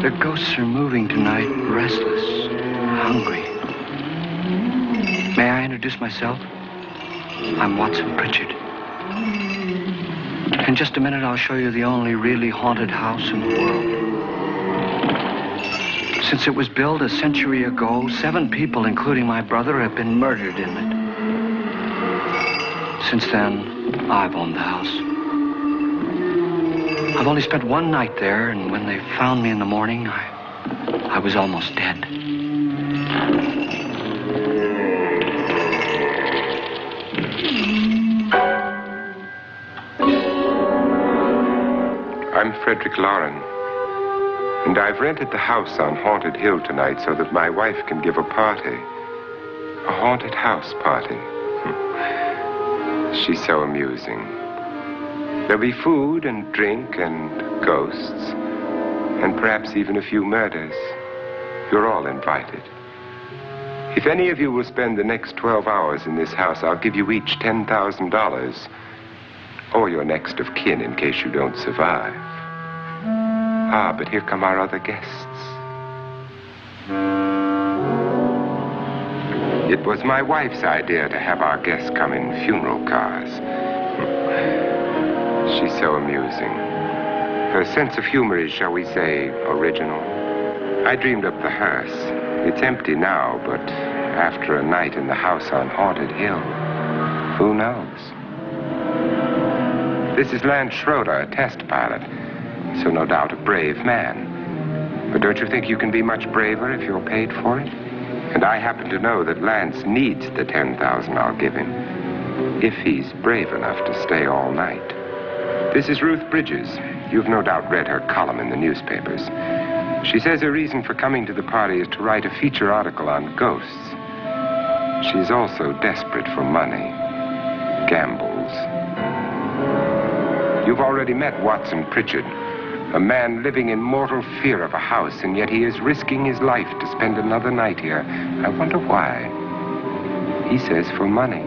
The ghosts are moving tonight, restless, hungry. May I introduce myself? I'm Watson Pritchard. In just a minute, I'll show you the only really haunted house in the world. Since it was built a century ago, 7 people, including my brother, have been murdered in it. Since then, I've owned the house. I've only spent one night there, and when they found me in the morning, I was almost dead. I'm Frederick Lauren, and I've rented the house on Haunted Hill tonight so that my wife can give a party. A haunted house party. She's so amusing. There'll be food and drink and ghosts, and perhaps even a few murders. You're all invited. If any of you will spend the next 12 hours in this house, I'll give you each $10,000, or your next of kin in case you don't survive. Ah, but here come our other guests. It was my wife's idea to have our guests come in funeral cars. She's so amusing. Her sense of humor is, shall we say, original. I dreamed up the hearse. It's empty now, but after a night in the house on Haunted Hill, who knows? This is Lance Schroeder, a test pilot, so no doubt a brave man. But don't you think you can be much braver if you're paid for it? And I happen to know that Lance needs the $10,000 I'll give him, if he's brave enough to stay all night. This is Ruth Bridges. You've no doubt read her column in the newspapers. She says her reason for coming to the party is to write a feature article on ghosts. She's also desperate for money. Gambles. You've already met Watson Pritchard, a man living in mortal fear of a house, and yet he is risking his life to spend another night here. I wonder why. He says for money.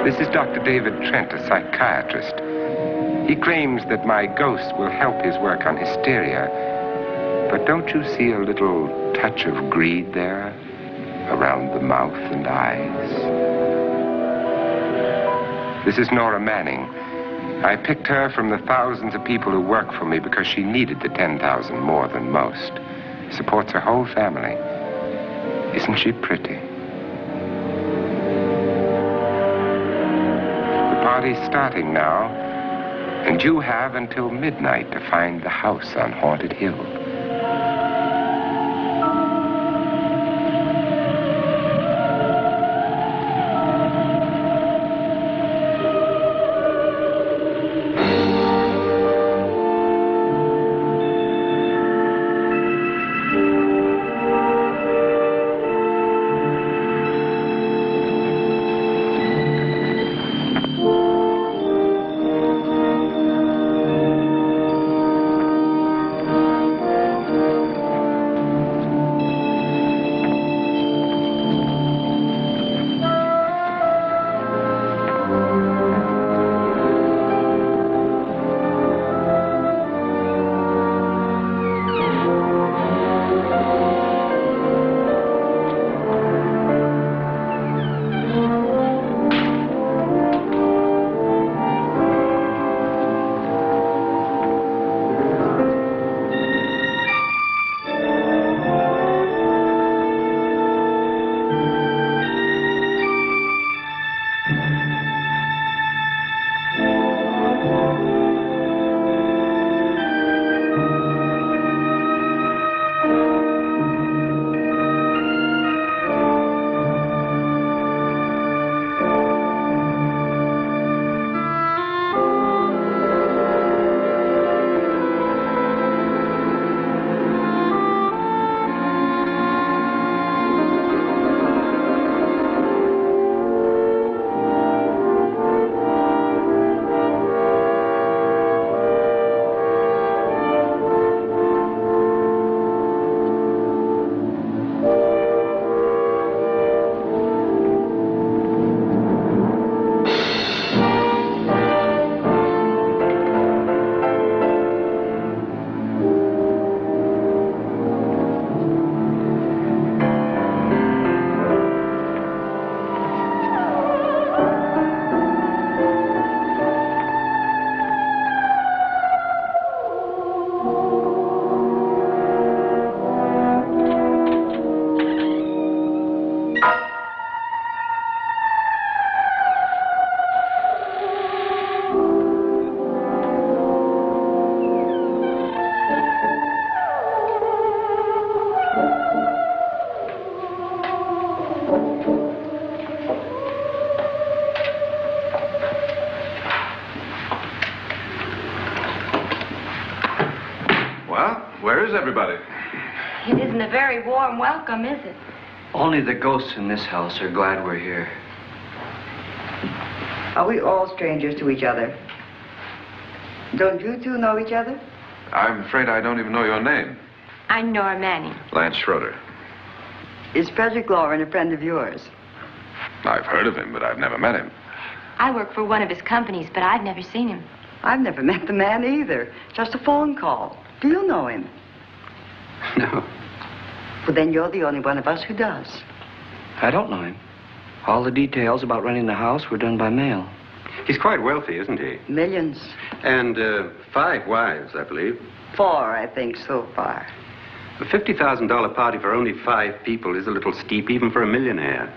This is Dr. David Trent, a psychiatrist. He claims that my ghost will help his work on hysteria. But don't you see a little touch of greed there, around the mouth and eyes? This is Nora Manning. I picked her from the thousands of people who work for me because she needed the $10,000 more than most. Supports her whole family. Isn't she pretty? The party's starting now, and you have until midnight to find the house on Haunted Hill. Well, where is everybody? It isn't a very warm welcome, is it? Only the ghosts in this house are glad we're here. Are we all strangers to each other? Don't you two know each other? I'm afraid I don't even know your name. I'm Nora Manning. Lance Schroeder. Is Frederick Lauren a friend of yours? I've heard of him, but I've never met him. I work for one of his companies, but I've never seen him. I've never met the man either. Just a phone call. Do you know him? No, Well, then you're the only one of us who does. I don't know him. All the details about renting the house were done by mail. He's quite wealthy, isn't he? Millions. And 5 wives, I believe. 4, I think, so far. A $50,000 party for only 5 people is a little steep, even for a millionaire.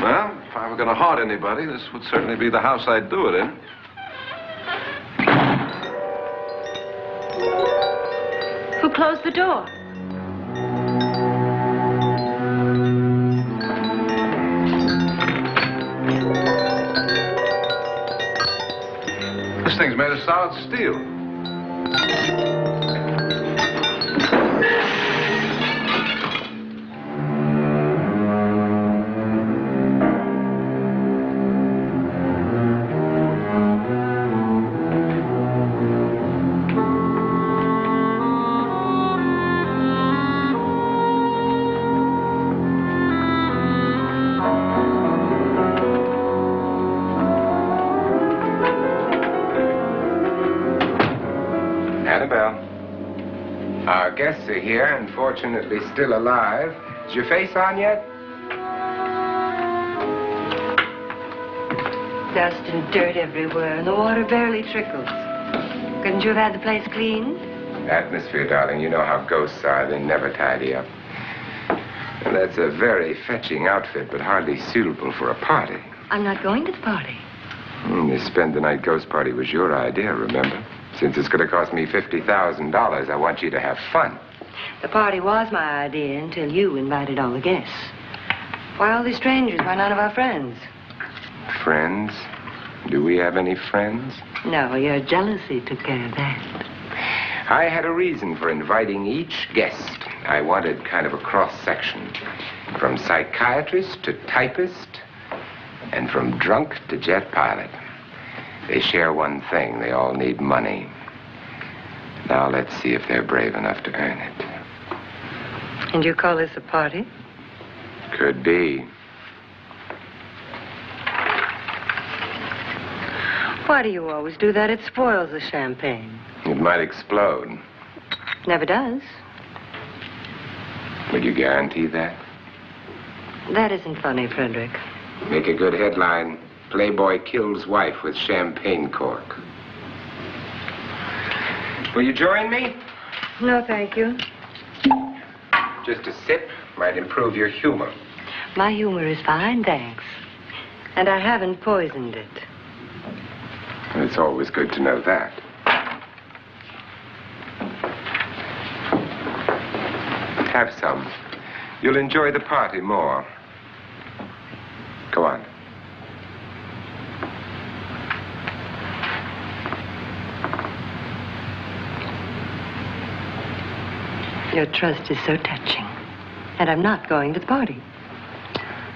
Well, if I were going to haunt anybody, this would certainly be the house I'd do it in. Who closed the door? This thing's made of solid steel. Our guests are here, unfortunately still alive. Is your face on yet? Dust and dirt everywhere, and the water barely trickles. Couldn't you have had the place cleaned? Atmosphere, darling. You know how ghosts are. They never tidy up. And that's a very fetching outfit, but hardly suitable for a party. I'm not going to the party. This spend-the-night ghost party was your idea, remember? Since it's going to cost me $50,000, I want you to have fun. The party was my idea until you invited all the guests. Why all these strangers? Why none of our friends? Friends? Do we have any friends? No, your jealousy took care of that. I had a reason for inviting each guest. I wanted kind of a cross-section. From psychiatrist to typist, and from drunk to jet pilot. They share one thing. They all need money. Now let's see if they're brave enough to earn it. And you call this a party? Could be. Why do you always do that? It spoils the champagne. It might explode. Never does. Will you guarantee that? That isn't funny, Frederick. Make a good headline. Playboy kills wife with champagne cork. Will you join me? No, thank you. Just a sip might improve your humor. My humor is fine, thanks. And I haven't poisoned it. It's always good to know that. Have some. You'll enjoy the party more. Go on. Your trust is so touching. And I'm not going to the party.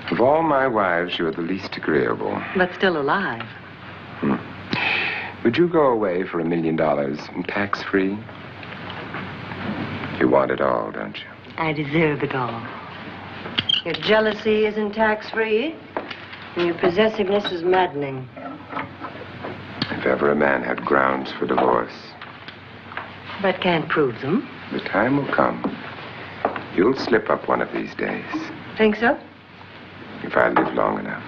Of all my wives, you're the least agreeable. But still alive. Would you go away for $1 million tax-free? You want it all, don't you? I deserve it all. Your jealousy isn't tax-free, and your possessiveness is maddening. If ever a man had grounds for divorce. But can't prove them. The time will come. You'll slip up one of these days. Think so? If I live long enough.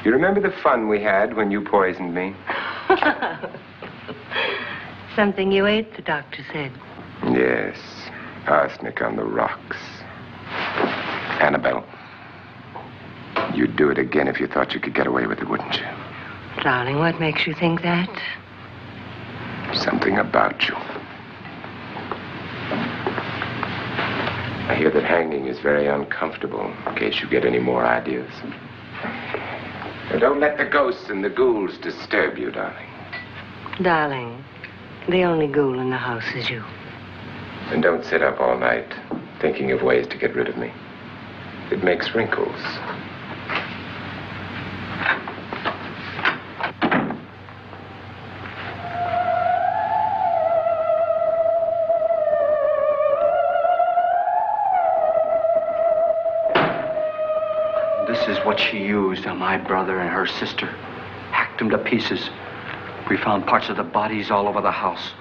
You remember the fun we had when you poisoned me? Something you ate, the doctor said. Yes. Arsenic on the rocks. Annabelle, you'd do it again if you thought you could get away with it, wouldn't you? Darling, what makes you think that? Something about you. I hear that hanging is very uncomfortable, in case you get any more ideas. Now, don't let the ghosts and the ghouls disturb you, darling. Darling, the only ghoul in the house is you. And don't sit up all night thinking of ways to get rid of me. It makes wrinkles. This is what she used on my brother and her sister. Hacked them to pieces. We found parts of the bodies all over the house,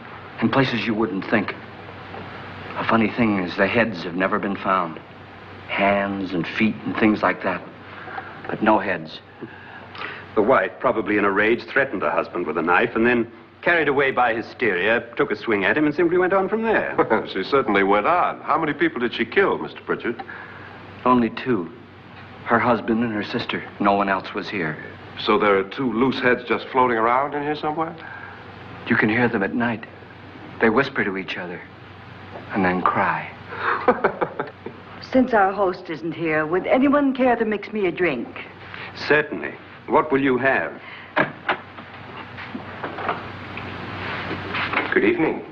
in places you wouldn't think. The funny thing is the heads have never been found. Hands and feet and things like that. But no heads. The wife, probably in a rage, threatened her husband with a knife and then, carried away by hysteria, took a swing at him and simply went on from there. She certainly went on. How many people did she kill, Mr. Pritchard? Only two. Her husband and her sister. No one else was here. So there are two loose heads just floating around in here somewhere? You can hear them at night. They whisper to each other and then cry. Since our host isn't here, would anyone care to mix me a drink? Certainly. What will you have? Good evening.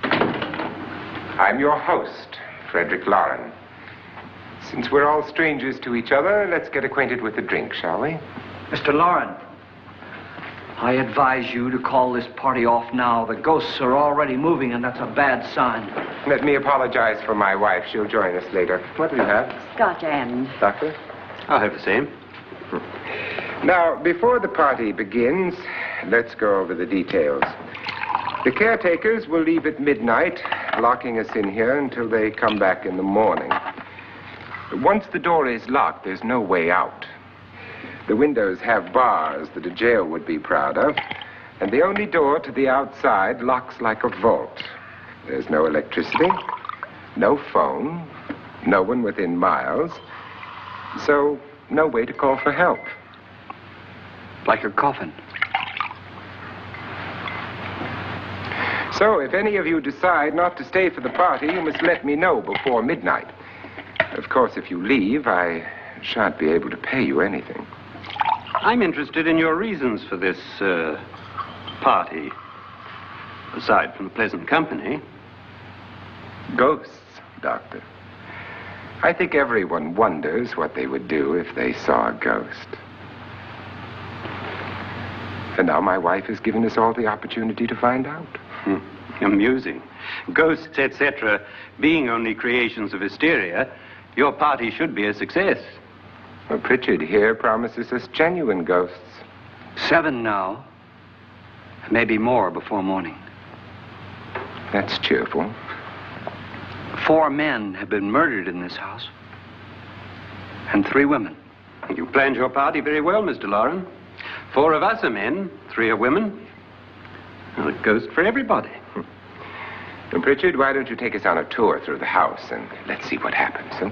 I'm your host, Frederick Lauren. Since we're all strangers to each other, let's get acquainted with a drink, shall we? Mr. Lauren, I advise you to call this party off now. The ghosts are already moving, and that's a bad sign. Let me apologize for my wife. She'll join us later. What do you have? Scotch and... Doctor? I'll have the same. Now, before the party begins, let's go over the details. The caretakers will leave at midnight, locking us in here until they come back in the morning. Once the door is locked, there's no way out. The windows have bars that a jail would be proud of, and the only door to the outside locks like a vault. There's no electricity, no phone, no one within miles, so no way to call for help. Like a coffin. So if any of you decide not to stay for the party, you must let me know before midnight. Of course, if you leave, I shan't be able to pay you anything. I'm interested in your reasons for this, party. Aside from the pleasant company. Ghosts, Doctor. I think everyone wonders what they would do if they saw a ghost. And now my wife has given us all the opportunity to find out. Amusing. Ghosts, etc., being only creations of hysteria, your party should be a success. Well, Pritchard here promises us genuine ghosts. 7 now. Maybe more before morning. That's cheerful. 4 men have been murdered in this house. And 3 women. You planned your party very well, Mr. Lauren. 4 of us are men, 3 are women. Well, a ghost for everybody. And Pritchard, why don't you take us on a tour through the house and let's see what happens, huh?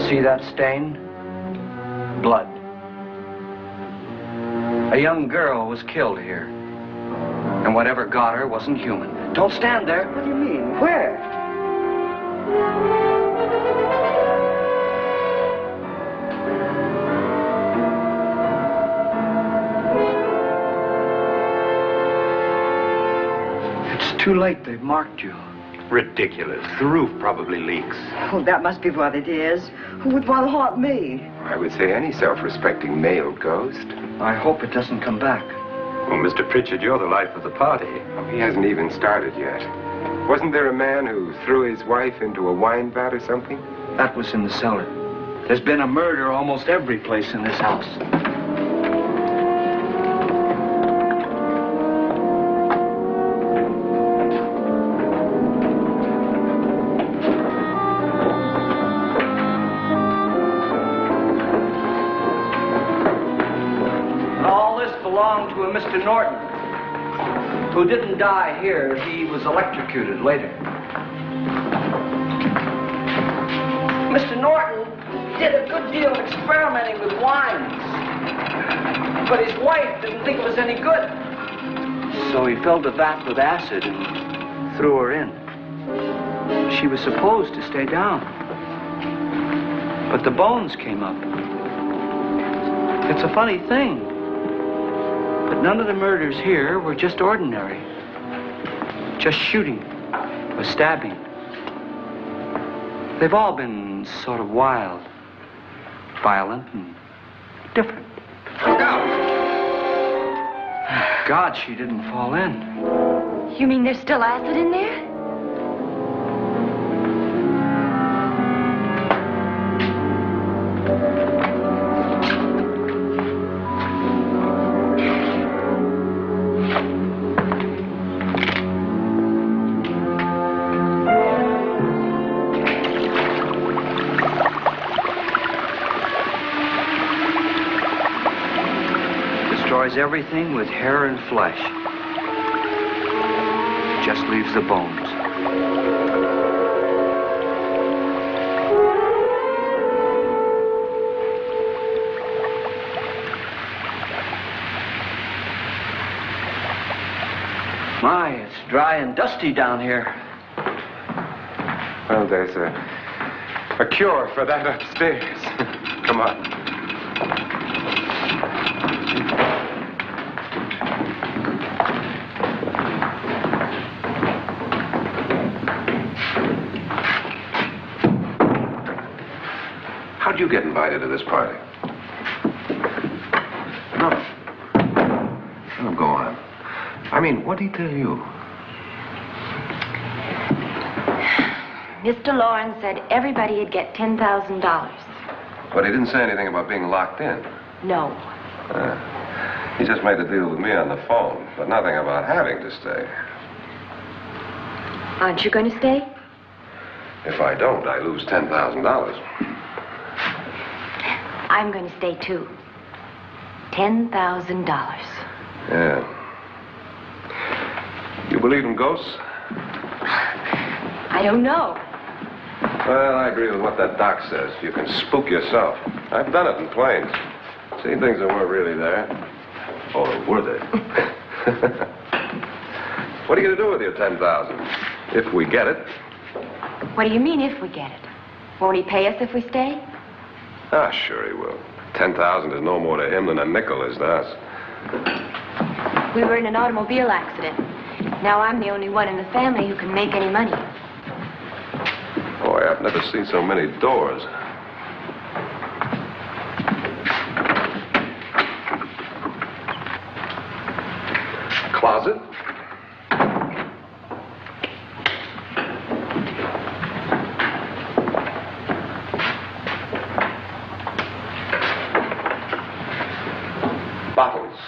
See that stain? Blood. A young girl was killed here. And whatever got her wasn't human. Don't stand there. What do you mean? Where? It's too late. They've marked you. Ridiculous. The roof probably leaks. Oh, that must be what it is. Who would want to haunt me? I would say any self-respecting male ghost. I hope it doesn't come back. Well, Mr. Pritchard, you're the life of the party. Oh, he hasn't even started yet. Wasn't there a man who threw his wife into a wine vat or something? That was in the cellar. There's been a murder almost every place in this house. To a Mr. Norton, who didn't die here. He was electrocuted later. Mr. Norton did a good deal of experimenting with wines, but his wife didn't think it was any good. So he filled the vat with acid and threw her in. She was supposed to stay down. But the bones came up. It's a funny thing. But none of the murders here were just ordinary. Just shooting or stabbing. They've all been sort of wild, violent, and different. Look out! God, she didn't fall in. You mean there's still acid in there? Everything with hair and flesh. Just leaves the bones. My, it's dry and dusty down here. Well, there's a cure for that upstairs. Come on. How'd you get invited to this party? No. Oh, go on. I mean, what did he tell you? Mr. Lawrence said everybody'd get $10,000. But he didn't say anything about being locked in. No. He just made the deal with me on the phone, but nothing about having to stay. Aren't you going to stay? If I don't, I lose $10,000. I'm going to stay, too. $10,000. Yeah. You believe in ghosts? I don't know. Well, I agree with what that doc says. You can spook yourself. I've done it in planes. Seen things that weren't really there. Or were they? What are you going to do with your $10,000? If we get it. What do you mean, if we get it? Won't he pay us if we stay? Ah, sure he will. 10,000 is no more to him than a nickel is to us. We were in an automobile accident. Now I'm the only one in the family who can make any money. Boy, I've never seen so many doors. Closet? Bottles.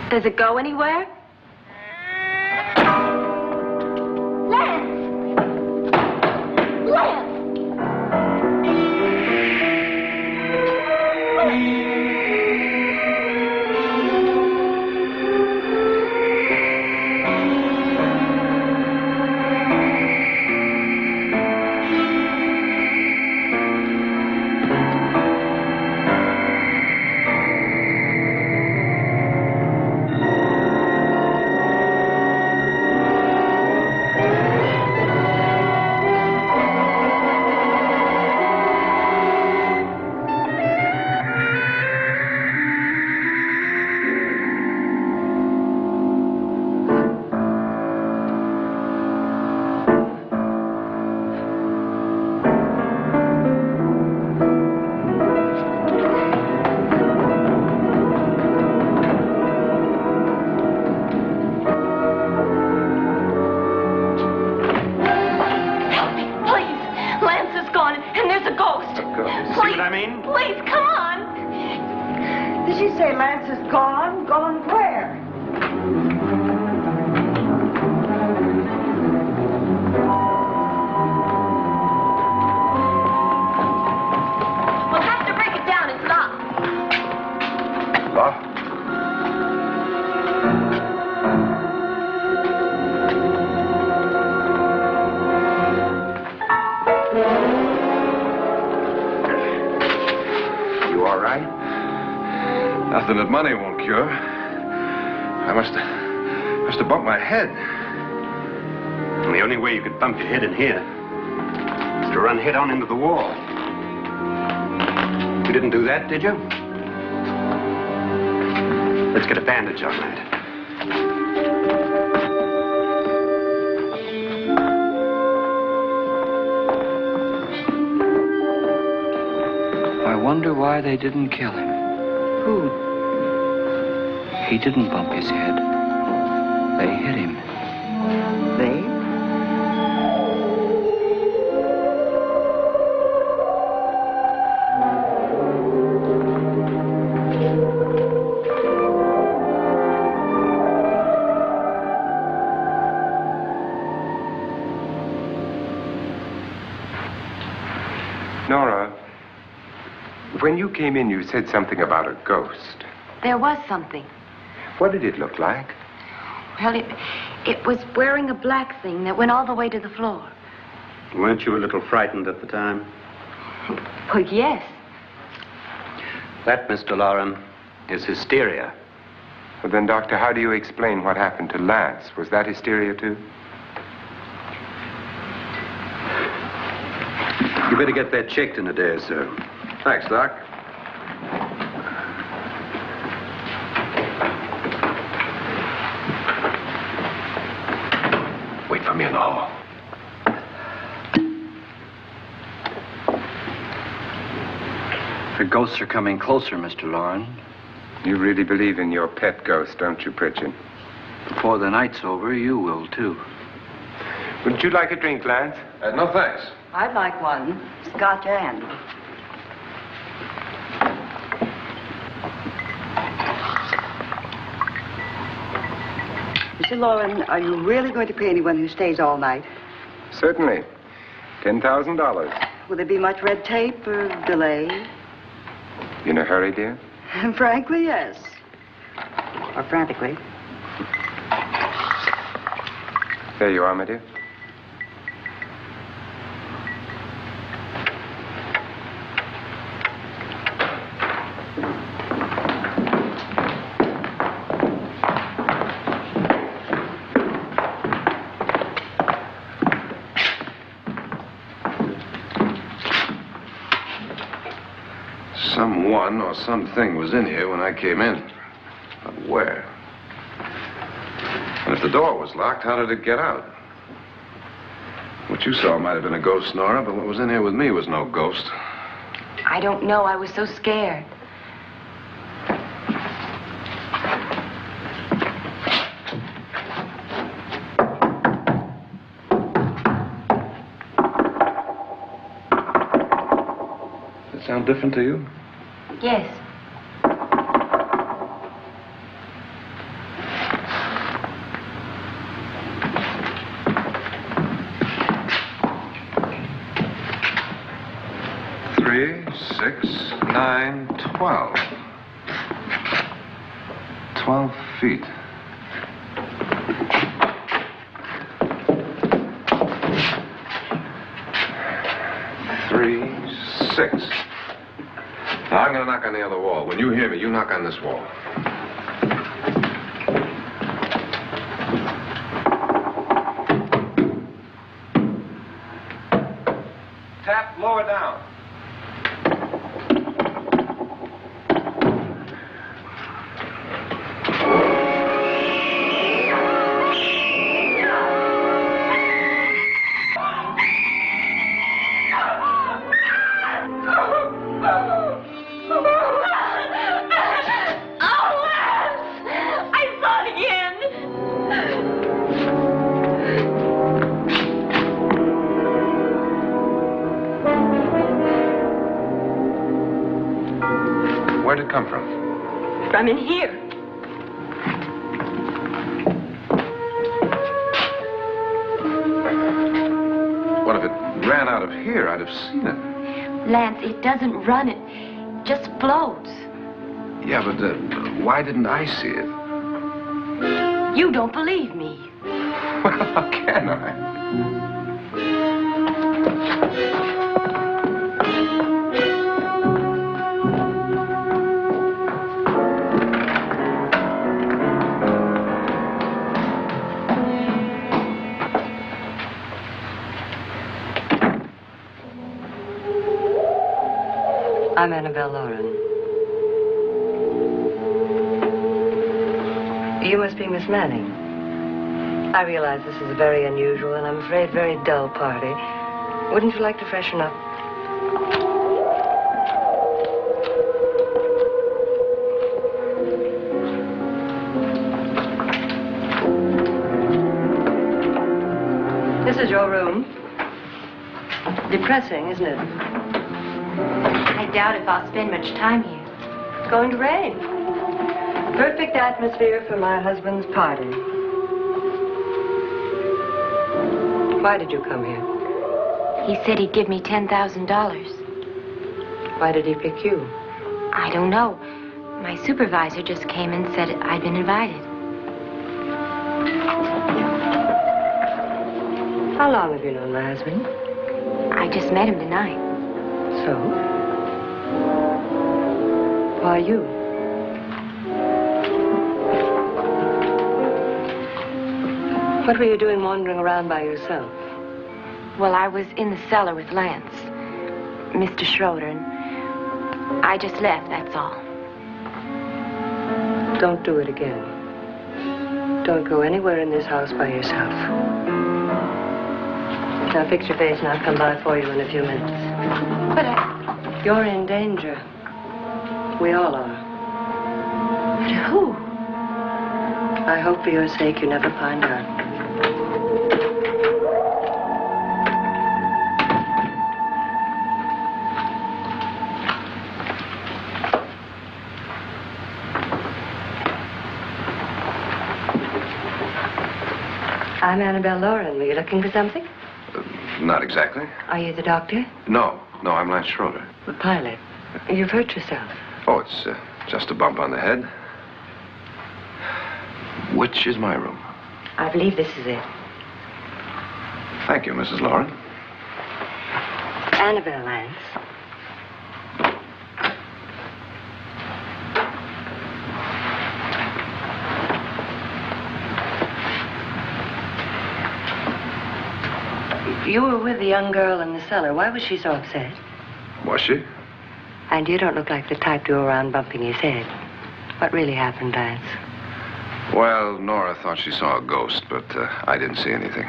Does it go anywhere? Lance! Lance! Did she say Lance is gone? Gone where? We'll have to break it down. It's locked. Locked? Something that money won't cure. I must have bumped my head. And the only way you could bump your head in here is to run head on into the wall. You didn't do that, did you? Let's get a bandage on that. I wonder why they didn't kill him. Who? He didn't bump his head. They hit him. They? Nora, when you came in, you said something about a ghost. There was something. What did it look like? Well, it was wearing a black thing that went all the way to the floor. Weren't you a little frightened at the time? Well, yes. That, Mr. Loren, is hysteria. Well, then, Doctor, how do you explain what happened to Lance? Was that hysteria, too? You better get that checked in a day or so. Thanks, Doc. Wait for me in the hall. The ghosts are coming closer, Mr. Loren. You really believe in your pet ghost, don't you, Pritchard? Before the night's over, you will, too. Wouldn't you like a drink, Lance? No, thanks. I'd like one. Scotch and. Mr. Loren, are you really going to pay anyone who stays all night? Certainly. $10,000. Will there be much red tape or delay? You in a hurry, dear? Frankly, yes. Or frantically. There you are, my dear. Someone or something was in here when I came in. But where? And if the door was locked, how did it get out? What you saw might have been a ghost, Nora, but what was in here with me was no ghost. I don't know. I was so scared. Does it sound different to you? Yes. Three, 6, 9, 12. 12 feet. Three, 6. Now, I'm going to knock on the other wall. When you hear me, you knock on this wall. Tap lower down. Where'd it come from? From in here. What if it ran out of here? I'd have seen it. Lance, it doesn't run. It just floats. Yeah, but why didn't I see it? You don't believe me. Well, how can I? I'm Annabelle Lauren. You must be Miss Manning. I realize this is a very unusual and I'm afraid very dull party. Wouldn't you like to freshen up? This is your room. Depressing, isn't it? I doubt if I'll spend much time here. It's going to rain. Perfect atmosphere for my husband's party. Why did you come here? He said he'd give me $10,000. Why did he pick you? I don't know. My supervisor just came and said I'd been invited. How long have you known my husband? I just met him tonight. So? Why you? What were you doing wandering around by yourself? Well, I was in the cellar with Lance, Mr. Schroeder, and I just left, that's all. Don't do it again. Don't go anywhere in this house by yourself. Now fix your face and I'll come by for you in a few minutes. But You're in danger. We all are. But who? I hope for your sake you never find out. I'm Annabelle Lauren. Were you looking for something? Not exactly. Are you the doctor? No, I'm Lance Schroeder. The pilot. You've hurt yourself. Oh, it's just a bump on the head. Which is my room? I believe this is it. Thank you, Mrs. Lauren. Annabelle Lance. You were with the young girl in the cellar. Why was she so upset? Was she? And you don't look like the type to go around bumping his head. What really happened, Lance? Well, Nora thought she saw a ghost, but I didn't see anything.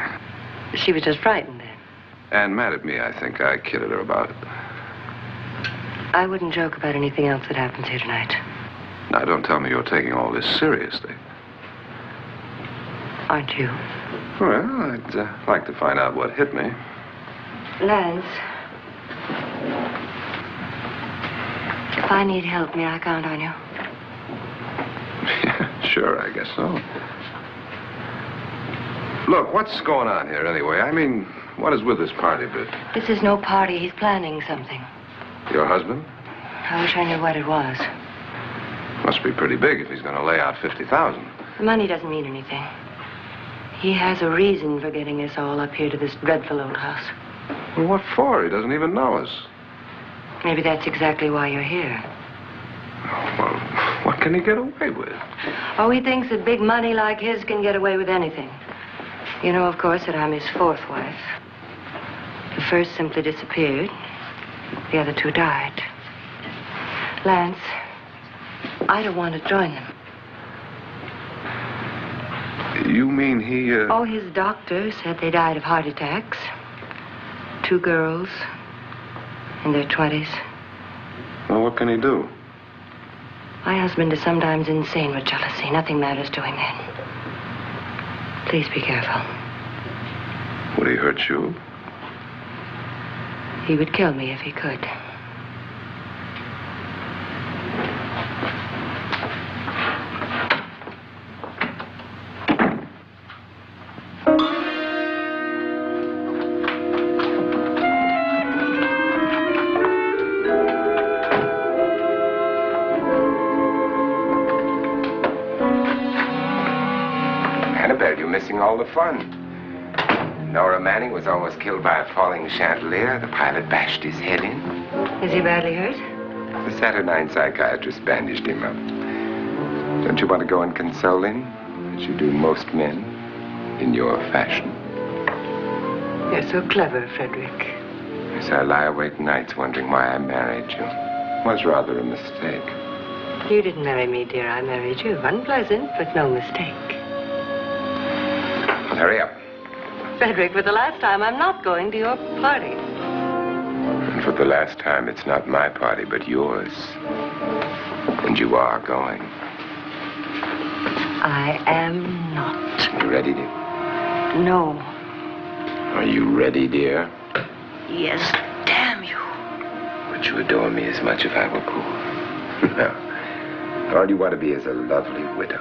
She was just frightened then. And mad at me, I think. I kidded her about it. I wouldn't joke about anything else that happens here tonight. Now, don't tell me you're taking all this seriously. Aren't you? Well, I'd like to find out what hit me. Lance. If I need help, may I count on you? Sure, I guess so. Look, what's going on here anyway? I mean, what is with this party bit? This is no party. He's planning something. Your husband? I wish I knew what it was. Must be pretty big if he's going to lay out 50,000. The money doesn't mean anything. He has a reason for getting us all up here to this dreadful old house. Well, what for? He doesn't even know us. Maybe that's exactly why you're here. Well, what can he get away with? Oh, he thinks that big money like his can get away with anything. You know, of course, that I'm his fourth wife. The first simply disappeared. The other two died. Lance, I don't want to join them. You mean he, Oh, his doctor said they died of heart attacks. 2 girls in their 20s. Well, what can he do? My husband is sometimes insane with jealousy. Nothing matters to him then. Please be careful. Would he hurt you? He would kill me if he could. All the fun. Nora Manning was almost killed by a falling chandelier. The pilot bashed his head in. Is he badly hurt? The Saturnine psychiatrist bandaged him up. Don't you want to go and console him, as you do most men, in your fashion? You're so clever, Frederick. Yes, I lie awake nights wondering why I married you. was rather a mistake. You didn't marry me, dear. I married you. Unpleasant, but no mistake. Well, hurry up. Frederick, for the last time, I'm not going to your party. And for the last time, it's not my party, but yours. And you are going. I am not. You ready, dear? No. Are you ready, dear? Yes, damn you. Would you adore me as much if I were poor? No. All you want to be is a lovely widow.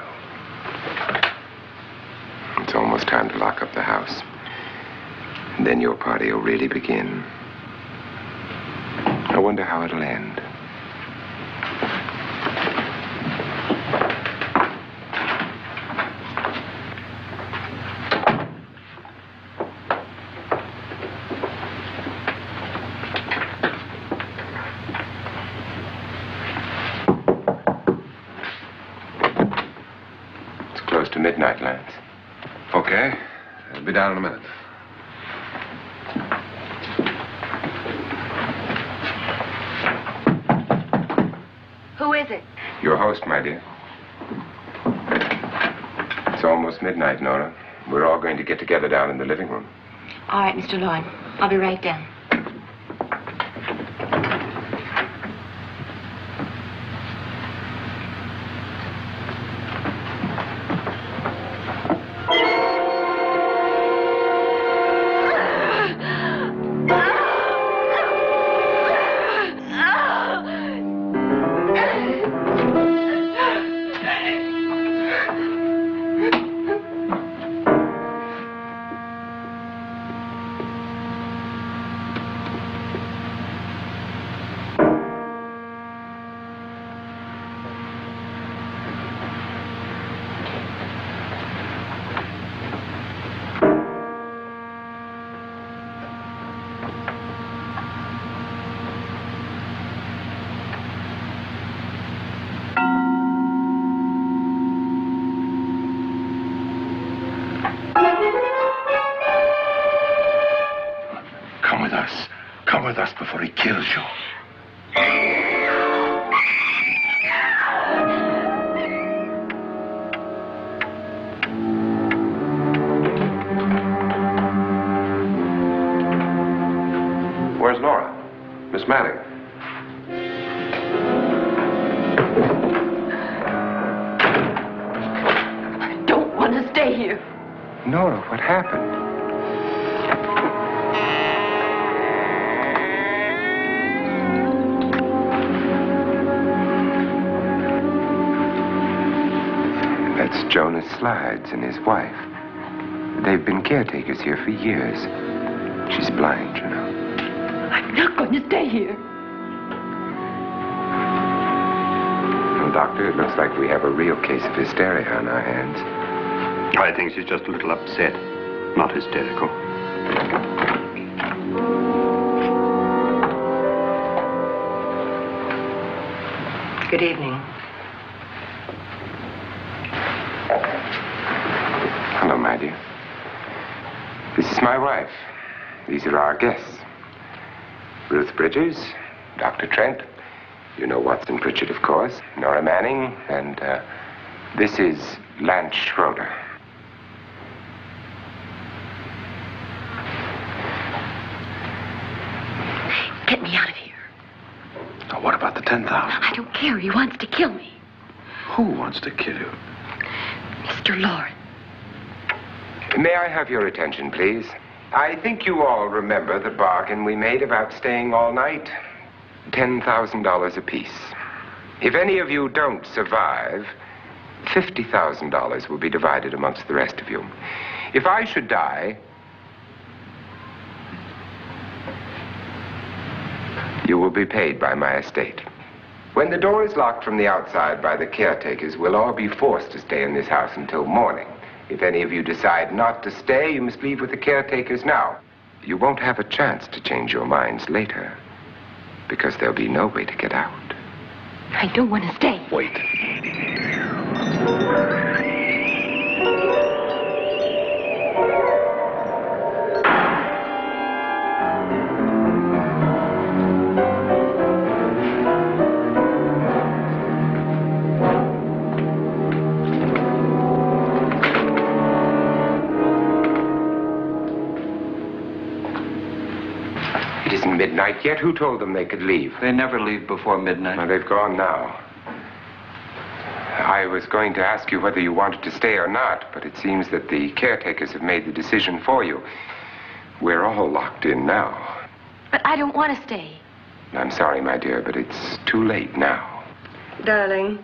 It's almost time to lock up the house. And then your party will really begin. I wonder how it'll end. To midnight, Lance. Okay. I'll be down in a minute. Who is it? Your host, my dear. It's almost midnight, Nora. We're all going to get together down in the living room. All right, Mr. Lloyd. I'll be right down. Come with us before he kills you. Where's Nora? Miss Manning? I don't want to stay here. Nora, what happened? That's Jonas Slides and his wife. They've been caretakers here for years. She's blind, you know. I'm not going to stay here. Well, Doctor, it looks like we have a real case of hysteria on our hands. I think she's just a little upset, not hysterical. Good evening. Hello, my dear. This is my wife. These are our guests. Ruth Bridgers, Dr. Trent. You know Watson Pritchard, of course. Nora Manning, and this is Lance Schroeder. Get me out of here. Now, what about the 10,000? I don't care. He wants to kill me. Who wants to kill you? Mr. Lawrence. May I have your attention, please? I think you all remember the bargain we made about staying all night. $10,000 apiece. If any of you don't survive, $50,000 will be divided amongst the rest of you. If I should die, you will be paid by my estate. When the door is locked from the outside by the caretakers, we'll all be forced to stay in this house until morning. If any of you decide not to stay, you must leave with the caretakers now. You won't have a chance to change your minds later, because there'll be no way to get out. I don't want to stay. Wait. isn't midnight yet. Who told them they could leave? They never leave before midnight. Well, they've gone now. I was going to ask you whether you wanted to stay or not, but it seems that the caretakers have made the decision for you. We're all locked in now. But I don't want to stay. I'm sorry, my dear, but it's too late now. Darling,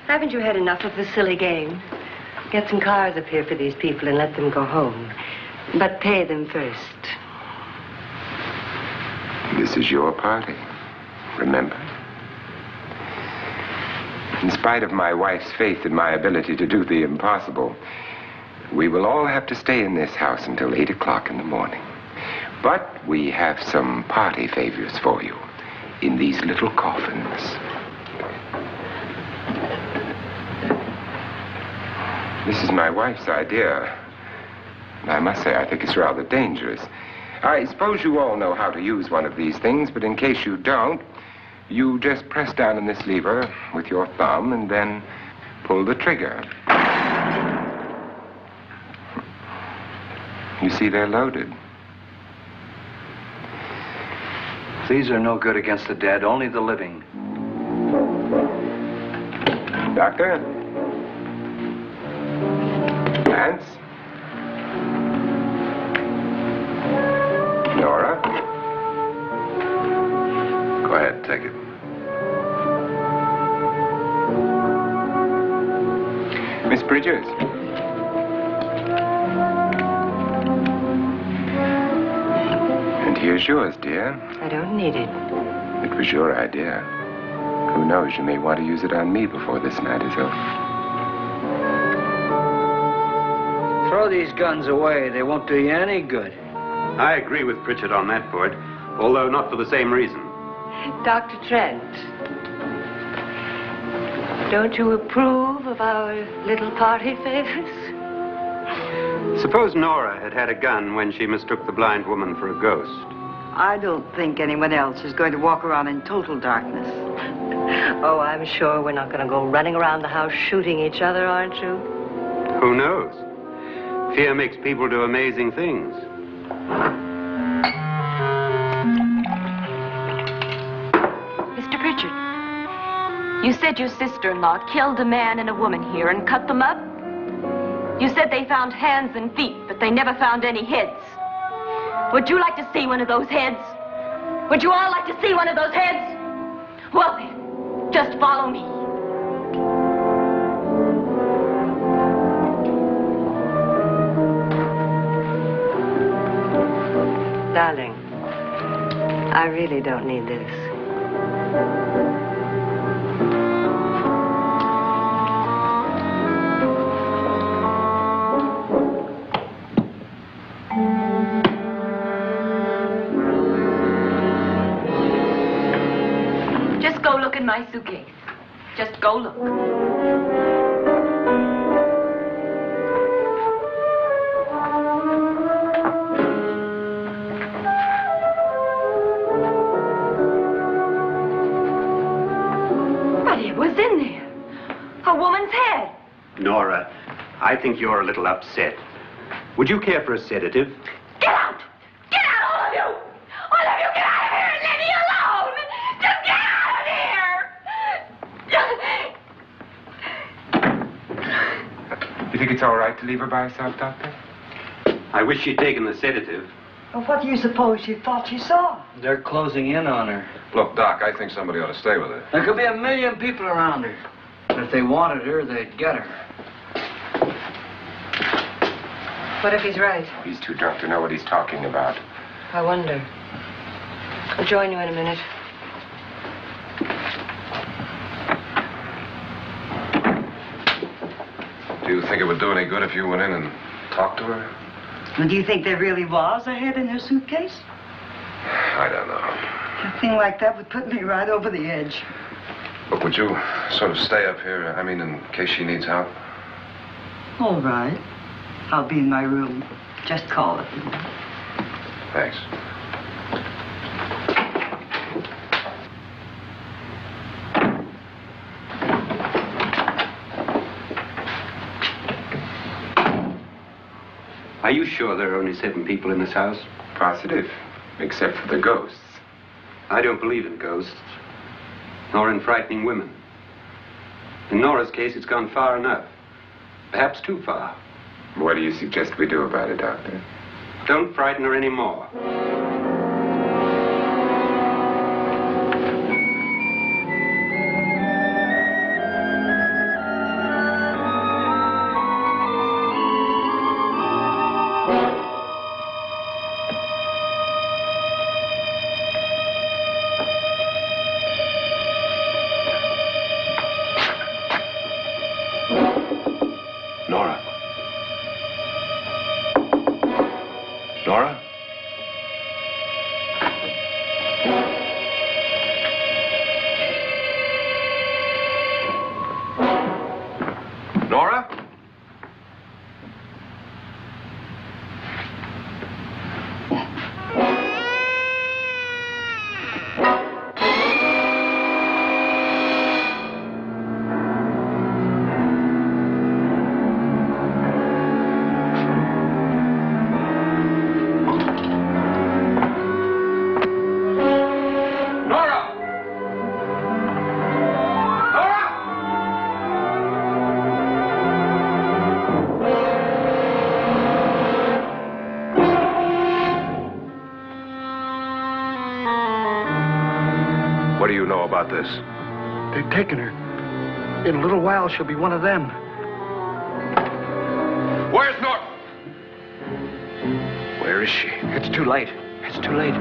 haven't you had enough of the silly game? Get some cars up here for these people and let them go home. But pay them first. This is your party, remember? In spite of my wife's faith in my ability to do the impossible, we will all have to stay in this house until 8 o'clock in the morning. But we have some party favors for you in these little coffins. This is my wife's idea. I must say, I think it's rather dangerous. I suppose you all know how to use one of these things, but in case you don't, you just press down on this lever with your thumb and then pull the trigger. You see, they're loaded. These are no good against the dead, only the living. Doctor? Lance? Nora? Go ahead, take it. Miss Bridges? And here's yours, dear. I don't need it. It was your idea. Who knows, you may want to use it on me before this night is over. Throw these guns away. They won't do you any good. I agree with Pritchard on that point, although not for the same reason. Dr. Trent, don't you approve of our little party favors? Suppose Nora had had a gun when she mistook the blind woman for a ghost. I don't think anyone else is going to walk around in total darkness. Oh, I'm sure we're not going to go running around the house shooting each other, aren't you? Who knows? Fear makes people do amazing things. Mr. Pritchard, you said your sister-in-law killed a man and a woman here and cut them up? You said they found hands and feet, but they never found any heads. Would you like to see one of those heads? Would you all like to see one of those heads? Well then, just follow me. Darling, I really don't need this. Just go look in my suitcase. Just go look. But it was in there. A woman's head. Nora, I think you're a little upset. Would you care for a sedative? Get out! Get out, all of you! All of you, get out of here and leave me alone! Just get out of here! You think it's all right to leave her by herself, Doctor? I wish she'd taken the sedative. Well, what do you suppose she thought she saw? They're closing in on her. Look, Doc, I think somebody ought to stay with her. There could be 1 million people around her. But if they wanted her, they'd get her. What if he's right? He's too drunk to know what he's talking about. I wonder. I'll join you in a minute. Do you think it would do any good if you went in and talked to her? Well, do you think there really was a head in her suitcase? I don't know. A thing like that would put me right over the edge. Look, would you sort of stay up here, I mean, in case she needs help? All right. I'll be in my room. Just call it. Thanks. Are you sure there are only 7 people in this house? Positive, except for the ghosts. I don't believe in ghosts, nor in frightening women. In Nora's case, it's gone far enough. Perhaps too far. What do you suggest we do about it, Doctor? Don't frighten her anymore. Nora? Nora? Nora? What do you know about this? They've taken her. In a little while, she'll be one of them. Where's Nora? Where is she? It's too late. It's too late.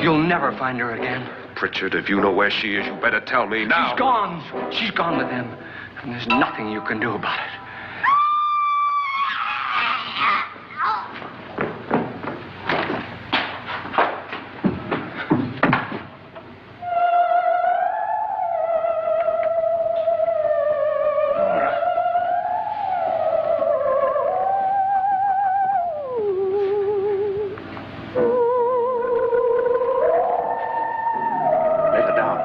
You'll never find her again. Pritchard, if you know where she is, you better tell me now. She's gone. She's gone with them. And there's nothing you can do about it. Lay her down.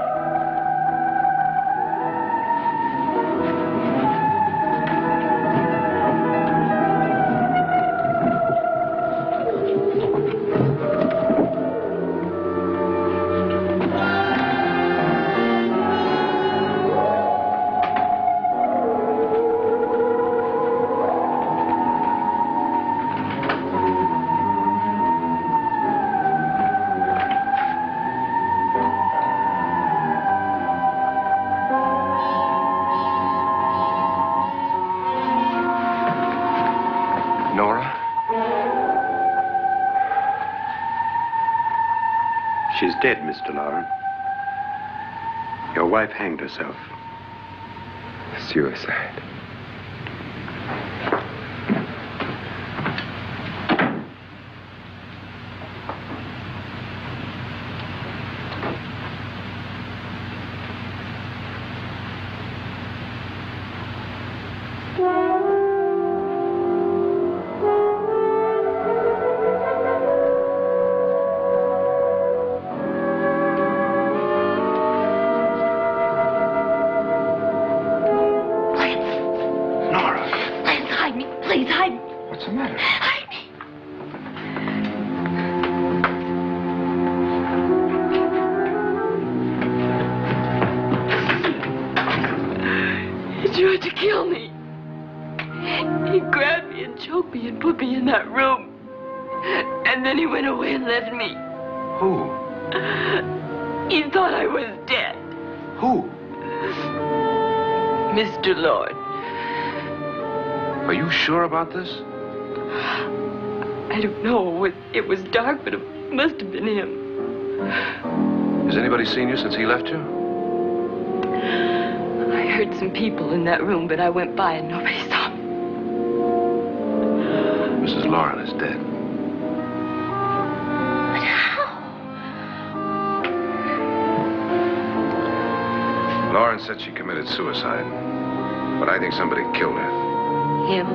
Nora? She's dead, Mr. Lauren. Your wife hanged herself. Suicide. Lance, hide me. Please, hide me. What's the matter? Hide me. He tried to kill me. He grabbed me and choked me and put me in that room. And then he went away and left me. Who? He thought I was dead. Who? Mr. Lord. Are you sure about this? I don't know. It was dark, but it must have been him. Has anybody seen you since he left you? I heard some people in that room, but I went by and nobody saw me. Mrs. Lauren is dead. But how? Lauren said she committed suicide, but I think somebody killed her. Him?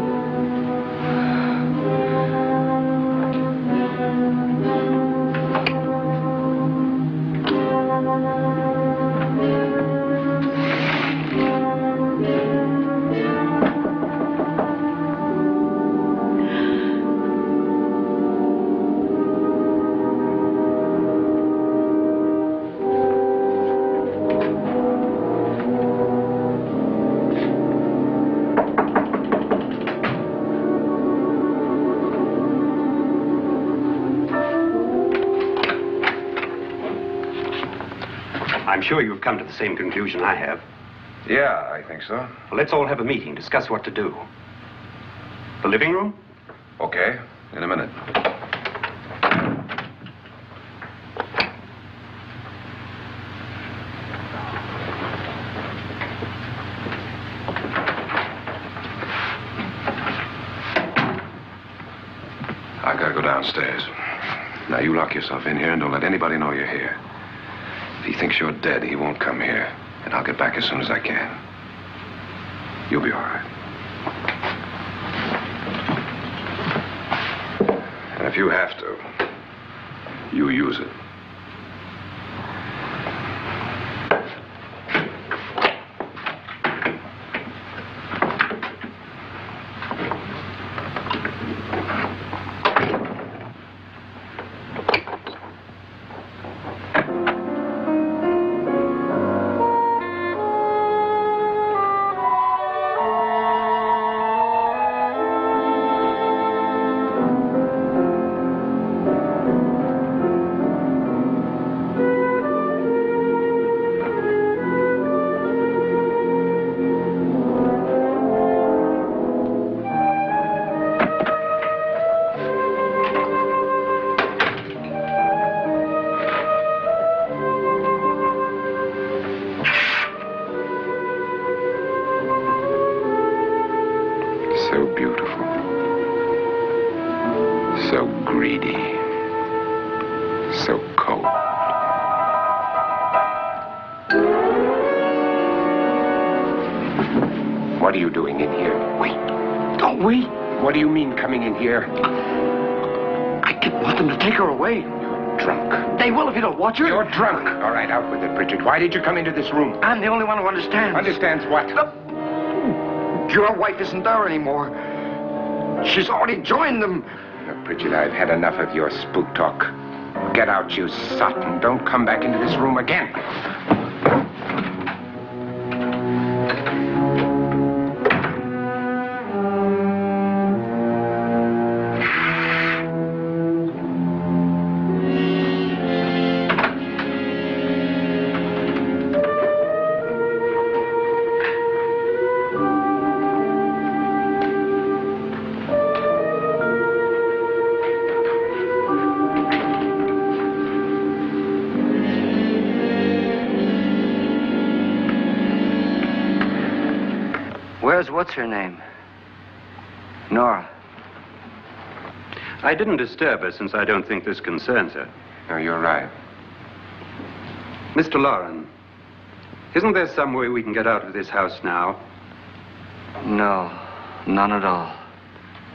I'm sure you've come to the same conclusion I have. Yeah, I think so. Well, let's all have a meeting, discuss what to do. The living room? Okay, in a minute. I gotta go downstairs. Now, you lock yourself in here and don't let anybody know you're here. If he thinks you're dead, he won't come here. And I'll get back as soon as I can. You'll be all right. And if you have to, you use it. So beautiful. So greedy. So cold. What are you doing in here? Wait. Don't wait. What do you mean coming in here? I didn't want them to take her away. You're drunk. They will if you don't watch her. You're drunk. All right, out with it, Bridget. Why did you come into this room? I'm the only one who understands. Understands what? Your wife isn't there anymore. She's already joined them. Look, Bridget, I've had enough of your spook talk. Get out, you sot, and don't come back into this room again. Where's what's-her-name? Nora. I didn't disturb her since I don't think this concerns her. No, you're right. Mr. Loren, isn't there some way we can get out of this house now? No, none at all.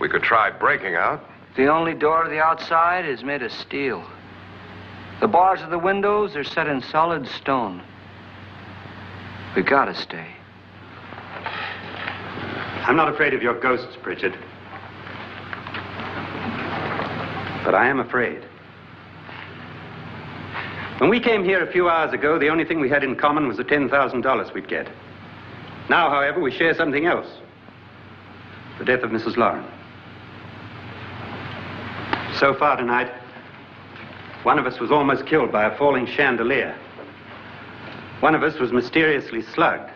We could try breaking out. The only door to the outside is made of steel. The bars of the windows are set in solid stone. We gotta stay. I'm not afraid of your ghosts, Bridget. But I am afraid. When we came here a few hours ago, the only thing we had in common was the $10,000 we'd get. Now, however, we share something else. The death of Mrs. Loren. So far tonight, one of us was almost killed by a falling chandelier. One of us was mysteriously slugged.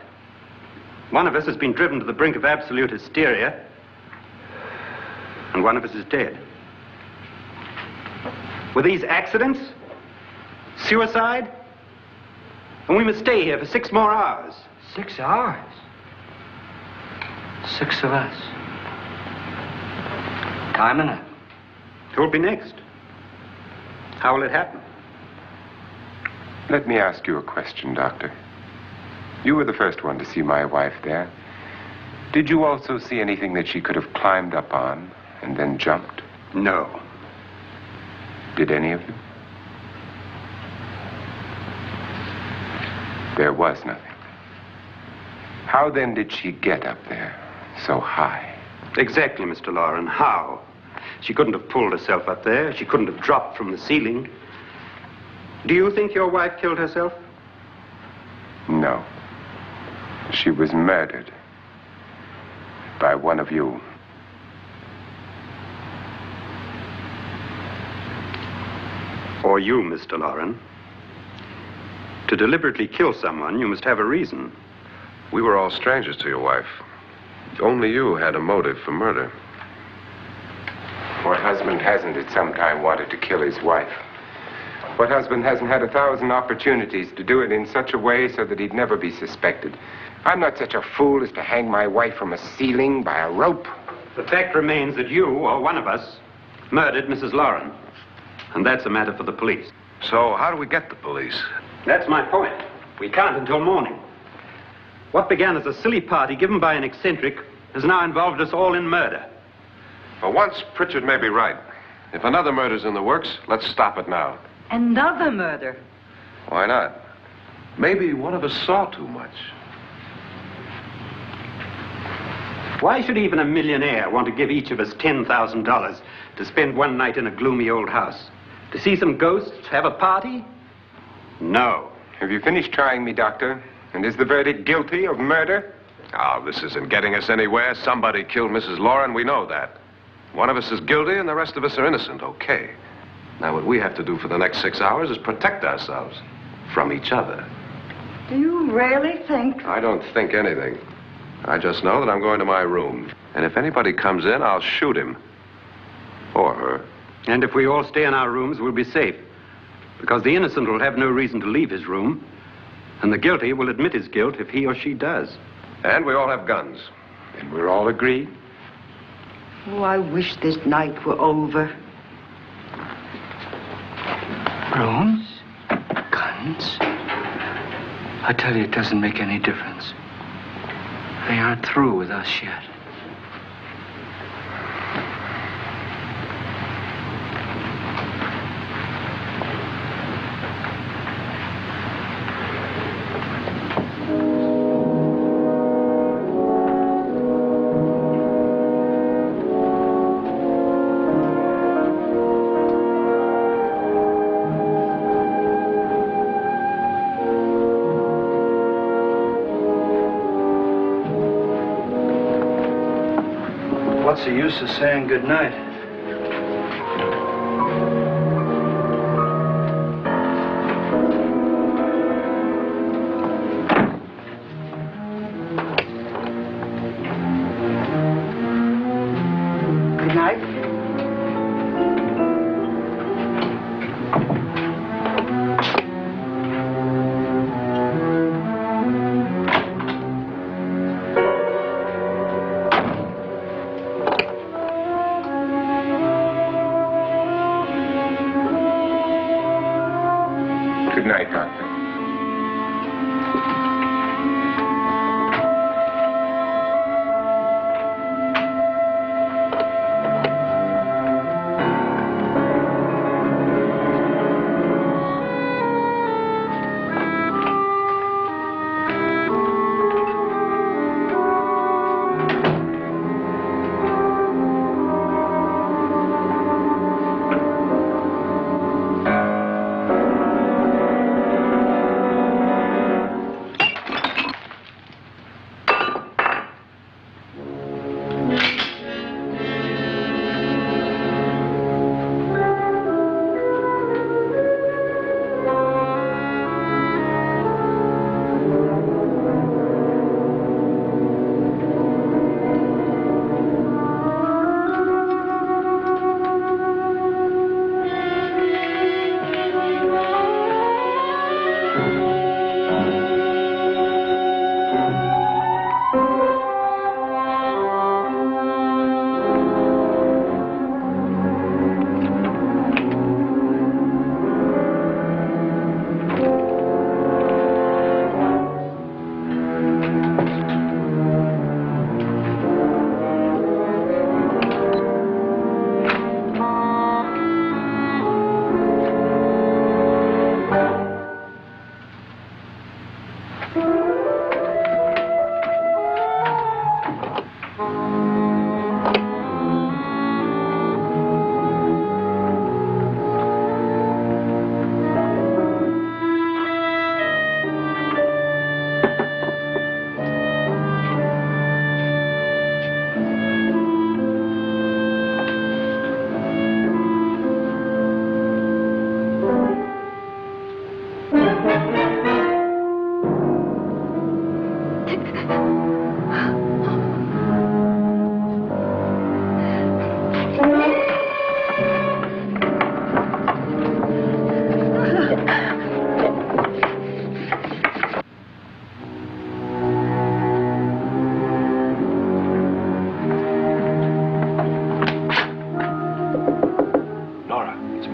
One of us has been driven to the brink of absolute hysteria, and one of us is dead. Were these accidents? Suicide? And we must stay here for 6 more hours. 6 hours? 6 of us. Time enough. Who'll be next? How will it happen? Let me ask you a question, Doctor. You were the first one to see my wife there. Did you also see anything that she could have climbed up on and then jumped? No. Did any of you? There was nothing. How then did she get up there so high? Exactly, Mr. Loren. How? She couldn't have pulled herself up there. She couldn't have dropped from the ceiling. Do you think your wife killed herself? No. She was murdered by one of you. Or you, Mr. Loren. To deliberately kill someone, you must have a reason. We were all strangers to your wife. Only you had a motive for murder. What husband hasn't at some time wanted to kill his wife? What husband hasn't had 1,000 opportunities to do it in such a way so that he'd never be suspected? I'm not such a fool as to hang my wife from a ceiling by a rope. The fact remains that you, or one of us, murdered Mrs. Lauren. And that's a matter for the police. So how do we get the police? That's my point. We can't until morning. What began as a silly party given by an eccentric has now involved us all in murder. For once, Pritchard may be right. If another murder's in the works, let's stop it now. Another murder? Why not? Maybe one of us saw too much. Why should even a millionaire want to give each of us $10,000 to spend one night in a gloomy old house? To see some ghosts, have a party? No. Have you finished trying me, Doctor? And is the verdict guilty of murder? Oh, this isn't getting us anywhere. Somebody killed Mrs. Lauren, we know that. One of us is guilty and the rest of us are innocent, okay. Now what we have to do for the next 6 hours is protect ourselves from each other. Do you really think? I don't think anything. I just know that I'm going to my room. And if anybody comes in, I'll shoot him. Or her. And if we all stay in our rooms, we'll be safe. Because the innocent will have no reason to leave his room. And the guilty will admit his guilt if he or she does. And we all have guns. And we're all agreed? Oh, I wish this night were over. Rooms? Guns? I tell you, it doesn't make any difference. They aren't through with us yet. What's the use of saying goodnight? Good night. Good night, Doctor.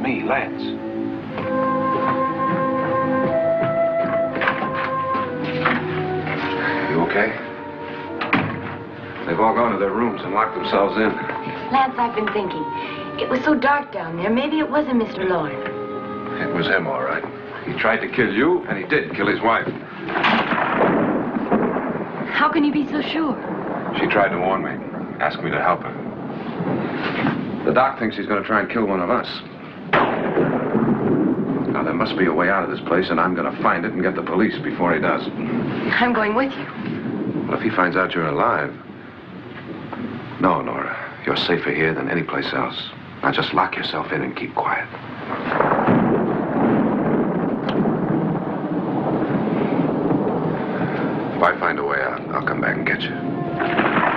me, Lance. You okay? They've all gone to their rooms and locked themselves in. Lance, I've been thinking. It was so dark down there. Maybe it wasn't Mr. Lorne. It was him, all right. He tried to kill you, and he did kill his wife. How can you be so sure? She tried to warn me, asked me to help her. The doc thinks he's going to try and kill one of us. Now, there must be a way out of this place, and I'm going to find it and get the police before he does. I'm going with you. Well, if he finds out you're alive... No, Nora. You're safer here than any place else. Now, just lock yourself in and keep quiet. If I find a way out, I'll come back and get you.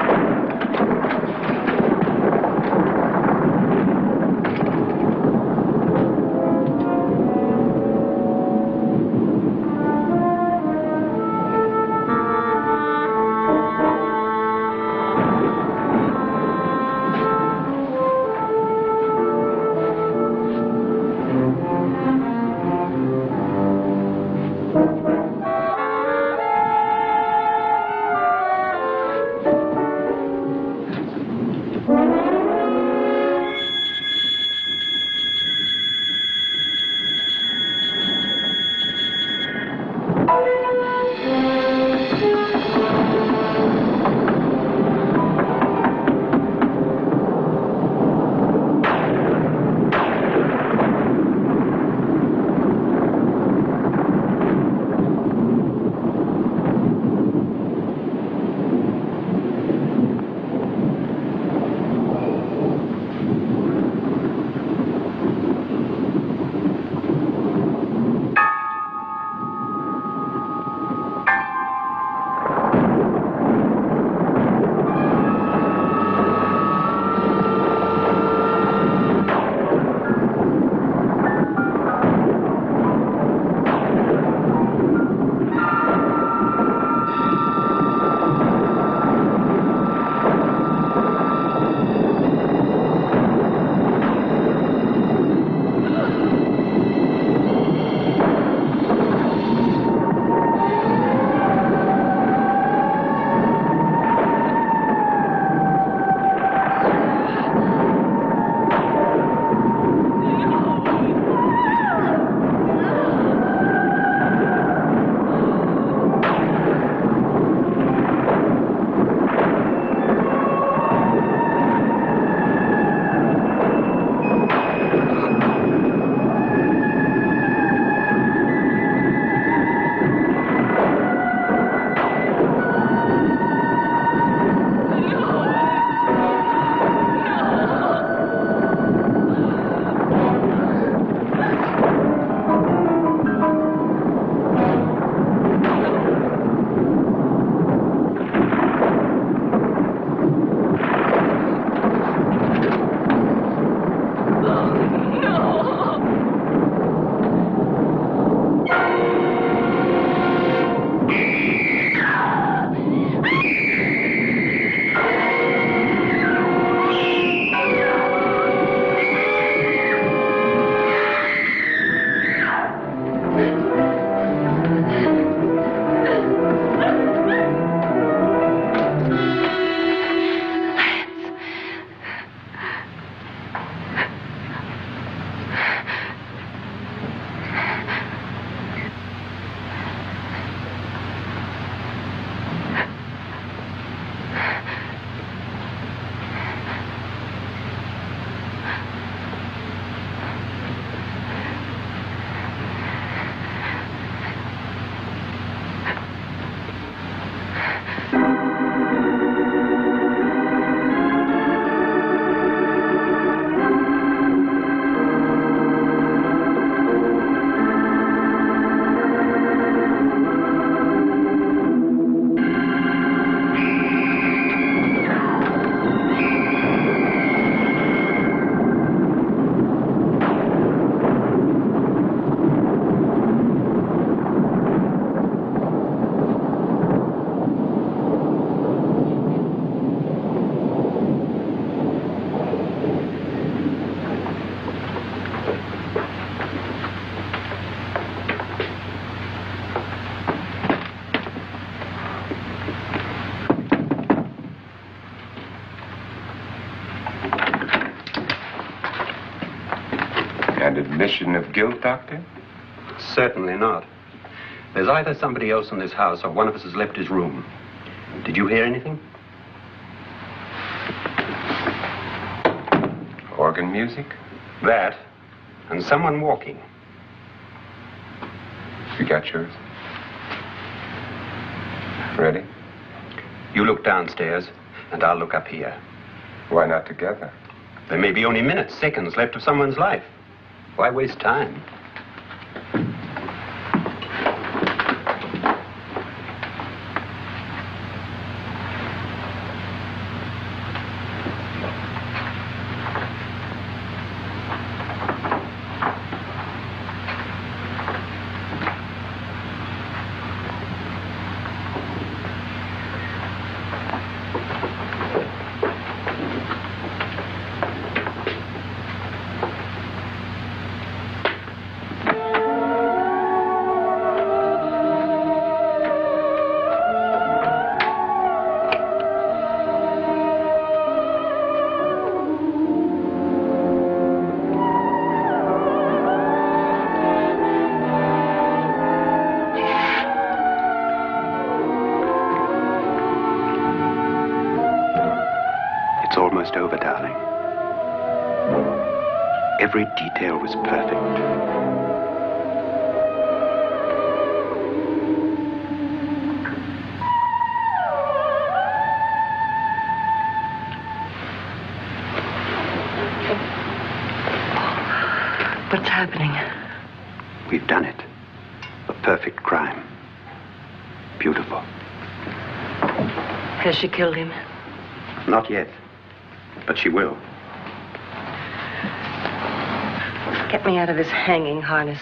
An admission of guilt, Doctor? Certainly not. There's either somebody else in this house or one of us has left his room. Did you hear anything? Organ music? That, and someone walking. You got yours? Ready? You look downstairs, and I'll look up here. Why not together? There may be only minutes, seconds left of someone's life. Why waste time? It's almost over, darling. Every detail was perfect. What's happening? We've done it. A perfect crime. Beautiful. Has she killed him? Not yet, but she will. Get me out of this hanging harness.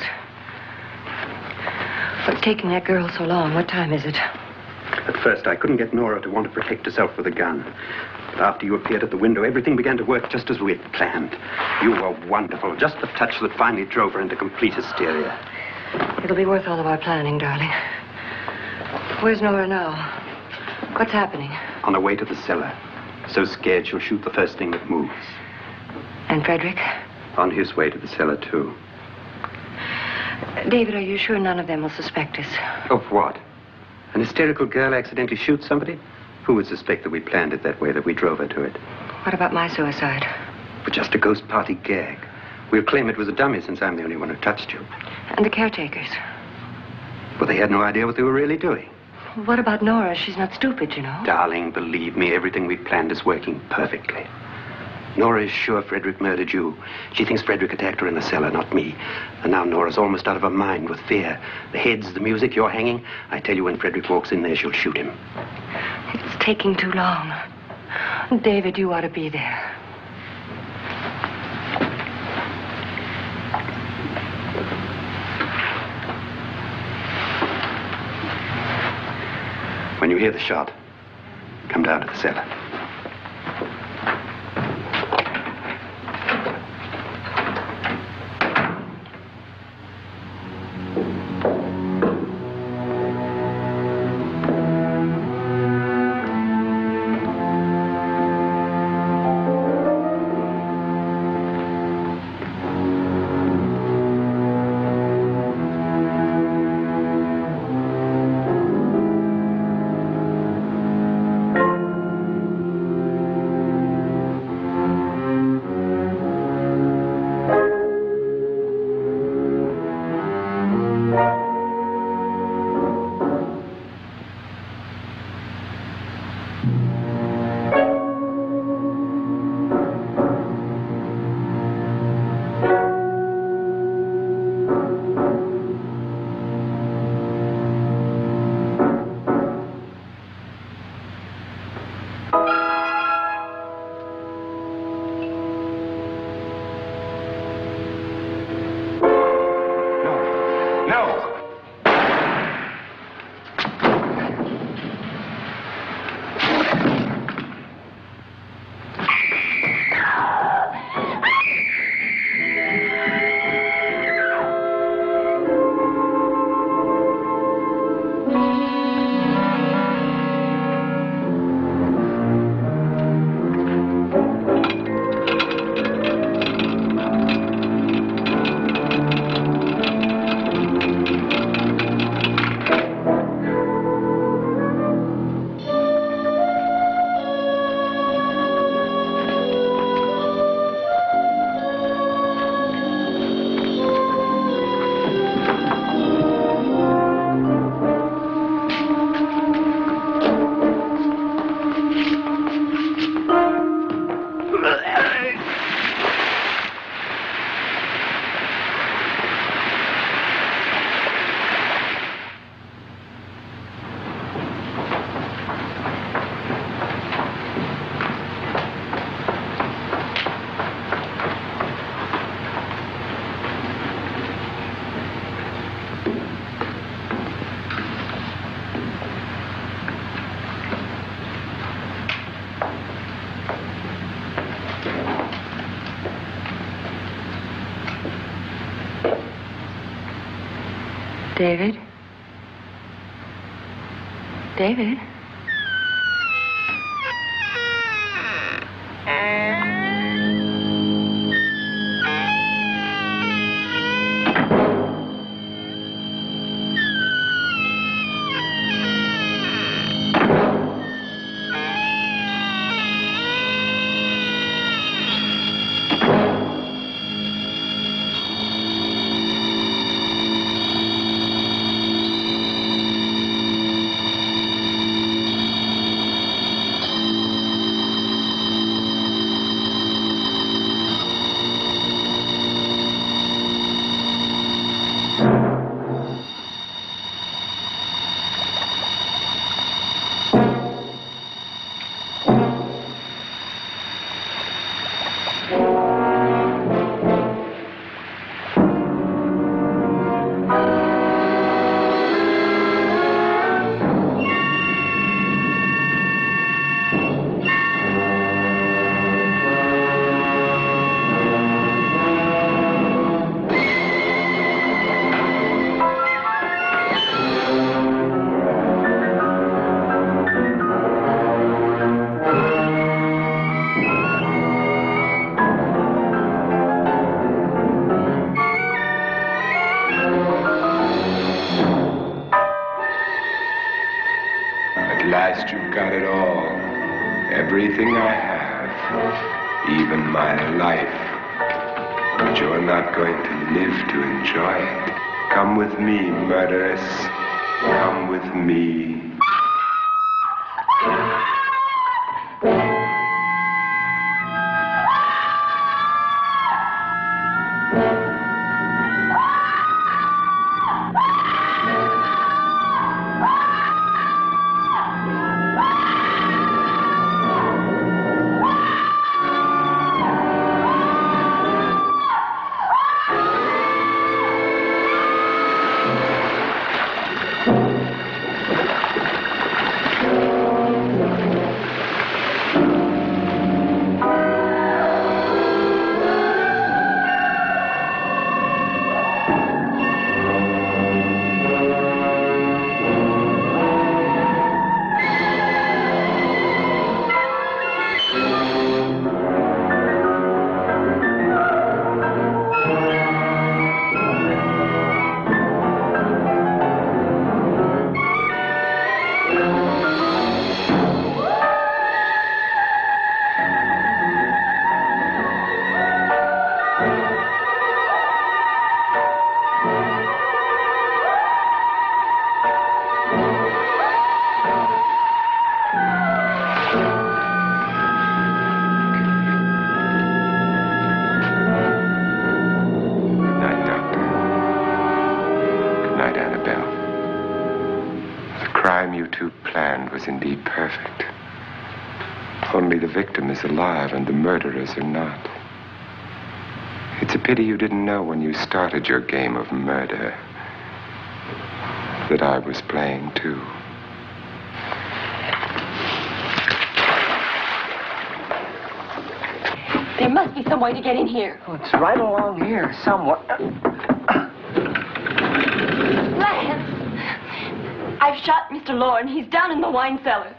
What's taking that girl so long? What time is it? At first, I couldn't get Nora to want to protect herself with a gun. But after you appeared at the window, everything began to work just as we had planned. You were wonderful. Just the touch that finally drove her into complete hysteria. It'll be worth all of our planning, darling. Where's Nora now? What's happening? On her way to the cellar. So scared she'll shoot the first thing that moves. And Frederick? On his way to the cellar, too. David, are you sure none of them will suspect us? Of what? An hysterical girl accidentally shoots somebody? Who would suspect that we planned it that way, that we drove her to it? What about my suicide? But just a ghost party gag. We'll claim it was a dummy since I'm the only one who touched you. And the caretakers? Well, they had no idea what they were really doing. What about Nora? She's not stupid, you know. Darling, believe me, everything we planned is working perfectly. Nora is sure Frederick murdered you. She thinks Frederick attacked her in the cellar, not me. And now Nora's almost out of her mind with fear. The heads, the music, you're hanging. I tell you, when Frederick walks in there, she'll shoot him. It's taking too long. David, you ought to be there. When you hear the shot, come down to the cellar. David? David? At last you've got it all. Everything I have. Even my life. But you're not going to live to enjoy it. Come with me, murderess. Come with me. Was indeed perfect. Only the victim is alive and the murderers are not. It's a pity you didn't know when you started your game of murder that I was playing too. There must be some way to get in here. Oh, it's right along here somewhere. Lance! I've shot Mr. Lorne. He's down in the wine cellar.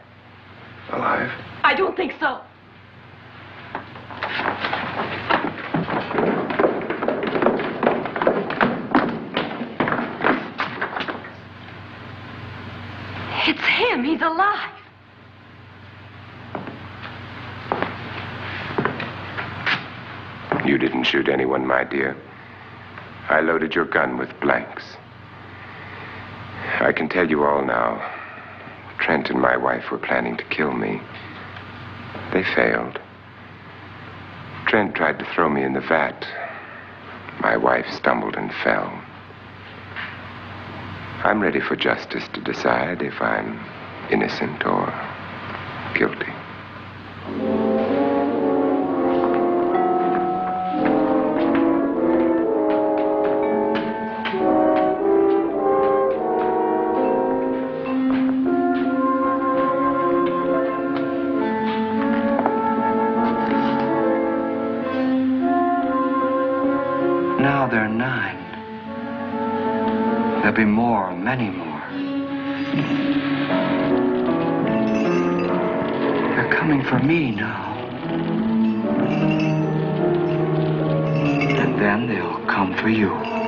Alive? I don't think so. It's him. He's alive. You didn't shoot anyone, my dear. I loaded your gun with blanks. I can tell you all now. Trent and my wife were planning to kill me. They failed. Trent tried to throw me in the vat. My wife stumbled and fell. I'm ready for justice to decide if I'm innocent or guilty. There'll be more, many more. They're coming for me now. And then they'll come for you.